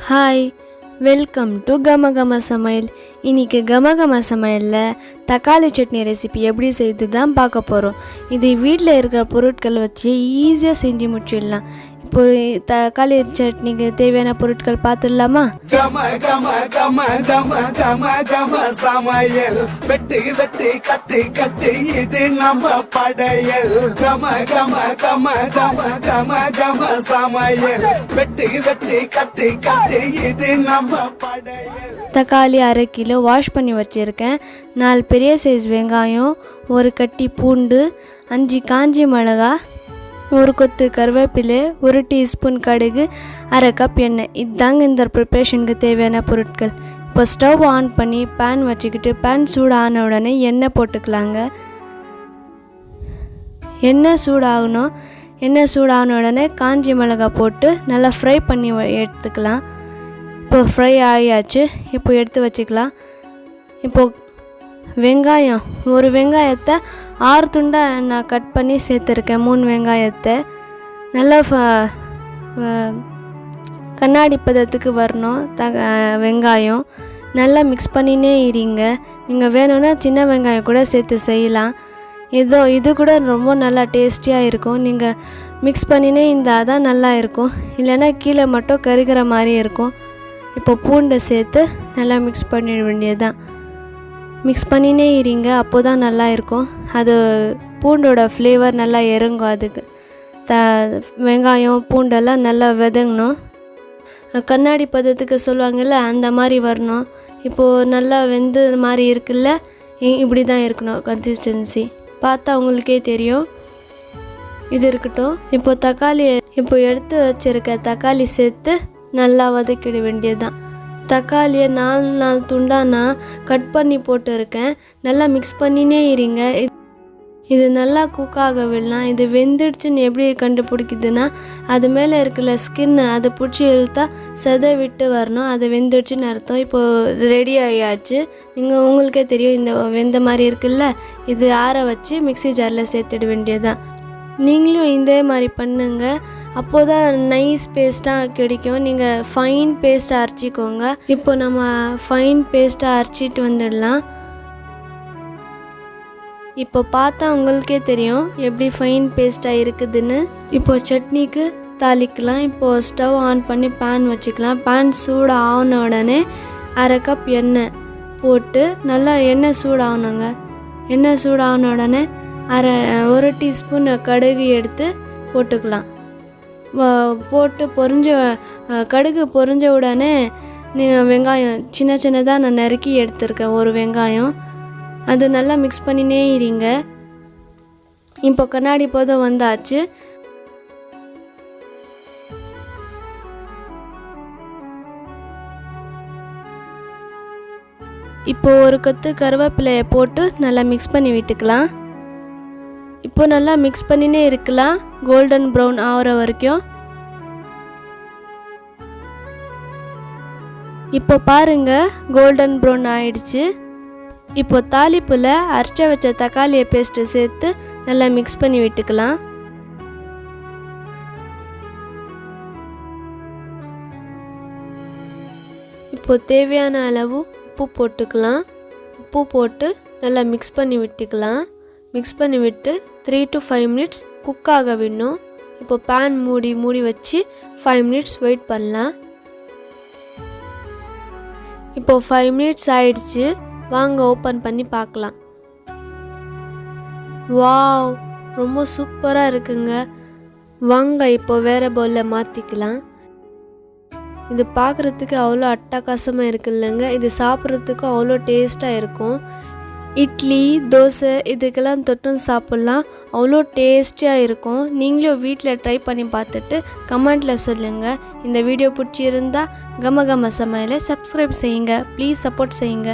Hi, welcome to கமகம சமையல். இன்றைக்கி கமகம சமையலில் தக்காளி சட்னி ரெசிபி எப்படி செய்து தான் பார்க்க போகிறோம். இது வீட்டில் இருக்கிற பொருட்கள் வச்சு ஈஸியாக செஞ்சு முடிச்சிடலாம். இப்போ தக்காளி சட்னிக்கு தேவையான பொருட்கள் பார்த்துடலாமா? சமையல் வெட்டி வெட்டி கட்டி கட்டி இது நம்ம படையல். கம கம கம கம கம கம சமையல் வெட்டி வெட்டி கட்டி கட்டி இது நம்ம படையல். தக்காளி 1/2 கிலோ வாஷ் பண்ணி வச்சுருக்கேன். 4 பெரிய சைஸ் வெங்காயம், 1 கட்டி பூண்டு, 5 காஞ்சி மிளகா, 1 கொத்து கருவேப்பிலை, 1 டீஸ்பூன் கடுகு, 1/2 கப் எண்ணெய். இதுதாங்க இந்த ப்ரிப்ரேஷனுக்கு தேவையான பொருட்கள். இப்போ ஸ்டவ் ஆன் பண்ணி பேன் வச்சுக்கிட்டு பேன் சூடான உடனே எண்ணெய் போட்டுக்கலாங்க. எண்ணெய் சூடான உடனே காஞ்சி மிளகாய் போட்டு நல்லா ஃப்ரை பண்ணி எடுத்துக்கலாம். இப்போ ஃப்ரை ஆகியாச்சு. இப்போ எடுத்து வச்சுக்கலாம். இப்போது வெங்காயம், 1 வெங்காயத்தை 6 துண்டாக நான் கட் பண்ணி சேர்த்துருக்கேன். 3 வெங்காயத்தை நல்லா கண்ணாடி பதத்துக்கு வரணும். வெங்காயம் நல்லா மிக்ஸ் பண்ணினே இருங்க. நீங்கள் வேணும்னா சின்ன வெங்காயம் கூட சேர்த்து செய்யலாம். இது கூட ரொம்ப நல்லா டேஸ்டியாக இருக்கும். நீங்கள் மிக்ஸ் பண்ணினே இருந்தால் தான் நல்லா இருக்கும், இல்லைன்னா கீழே மட்டும் கருகிற மாதிரி இருக்கும். இப்போ பூண்டை சேர்த்து நல்லா மிக்ஸ் பண்ணிட வேண்டியது தான். மிக்ஸ் பண்ணினே இருங்க, அப்போ தான் நல்லா இருக்கும். அது பூண்டோட ஃப்ளேவர் நல்லா இறங்கும். அதுக்கு வெங்காயம் பூண்டெல்லாம் நல்லா வதங்கணும். கண்ணாடி பதத்துக்கு சொல்லுவாங்கள்ல, அந்த மாதிரி வரணும். இப்போது நல்லா வெந்து மாதிரி இருக்குல்ல, இப்படி தான் இருக்கணும் கன்சிஸ்டன்சி. பார்த்தா உங்களுக்கே தெரியும். இது இருக்கட்டும். இப்போ எடுத்து வச்சுருக்க தக்காளி சேர்த்து நல்லா வதக்கிட வேண்டியது தான். தக்காளியை 4 துண்டாக நான் கட் பண்ணி போட்டுருக்கேன். நல்லா மிக்ஸ் பண்ணினே இருங்க. இது நல்லா குக்காக விடலாம். இது வெந்துடுச்சுன்னு எப்படி கண்டுபிடிக்குதுன்னா, அது மேலே இருக்கிற ஸ்கின்னு அதை பிடிச்சி இழுத்தா செதை விட்டு வரணும். அது வெந்துடுச்சுன்னு அர்த்தம். இப்போது ரெடி ஆகியாச்சு. உங்களுக்கே தெரியும், இந்த வெந்த மாதிரி இருக்குல்ல, இது ஆற வச்சு மிக்ஸி ஜாரில் சேர்த்துட வேண்டியது தான். நீங்களும் இதே மாதிரி பண்ணுங்க, அப்போது தான் நைஸ் பேஸ்ட்டாக கிடைக்கும். நீங்கள் ஃபைன் பேஸ்ட்டாக அரைச்சிக்கோங்க. இப்போ நம்ம ஃபைன் பேஸ்ட்டாக அரைச்சிட்டு வந்துடலாம். இப்போ பார்த்தா உங்களுக்கே தெரியும் எப்படி ஃபைன் பேஸ்ட்டாக இருக்குதுன்னு. இப்போது சட்னிக்கு தாளிக்கலாம். இப்போது ஸ்டவ் ஆன் பண்ணி பேன் வச்சுக்கலாம். பேன் சூடு ஆன உடனே 1/2 கப் எண்ணெய் போட்டு நல்லா எண்ணெய் சூடாகணுங்க. எண்ணெய் சூடான உடனே 1 டீஸ்பூன் கடுகு எடுத்து போட்டுக்கலாம். போட்டு கடுகு பொரிஞ்ச உடனே வெங்காயம் சின்னதாக நான் நறுக்கி எடுத்துருக்கேன். 1 வெங்காயம், அது நல்லா மிக்ஸ் பண்ணினே இருங்க. இப்போ கண்ணாடி பதம் வந்தாச்சு. இப்போ 1 கொத்து கருவேப்பிலையை போட்டு நல்லா மிக்ஸ் பண்ணி விட்டுக்கலாம். இப்போ நல்லா மிக்ஸ் பண்ணினே இருக்கலாம், கோல்டன் ப்ரௌன் ஆகிற வரைக்கும். இப்போ பாருங்கள், கோல்டன் ப்ரௌன் ஆயிடுச்சு. இப்போ தாளிப்பில் அரைச்சி வச்ச தக்காளியை பேஸ்ட்டு சேர்த்து நல்லா மிக்ஸ் பண்ணி விட்டுக்கலாம். இப்போ தேவையான அளவு உப்பு போட்டுக்கலாம். உப்பு போட்டு நல்லா மிக்ஸ் பண்ணி விட்டுக்கலாம். மிக்ஸ் பண்ணி விட்டு 3 to 5 மினிட்ஸ் குக் ஆக விடணும். இப்போ பேன் மூடி வச்சு 5 மினிட்ஸ் வெயிட் பண்ணலாம். இப்போ 5 மினிட்ஸ் ஆயிடுச்சு. வாங்க ஓப்பன் பண்ணி பார்க்கலாம். வாவ், ரொம்ப சூப்பராக இருக்குங்க. வாங்க இப்போ வேறு பவுலில் மாற்றிக்கலாம். இது பார்க்குறதுக்கு அவ்வளோ அட்டகாசமாக இருக்குல்லங்க. இது சாப்பிட்றதுக்கும் அவ்வளோ டேஸ்ட்டாக இருக்கும். இட்லி, தோசை இதுக்கெல்லாம் தொட்டும் சாப்பிட்லாம், அவ்வளோ டேஸ்டியாக இருக்கும். நீங்களும் வீட்டில் ட்ரை பண்ணி பார்த்துட்டு கமெண்ட்டில் சொல்லுங்கள். இந்த வீடியோ பிடிச்சிருந்தா கமகம சமையலை சப்ஸ்கிரைப் செய்யுங்க. ப்ளீஸ் சப்போர்ட் செய்யுங்க.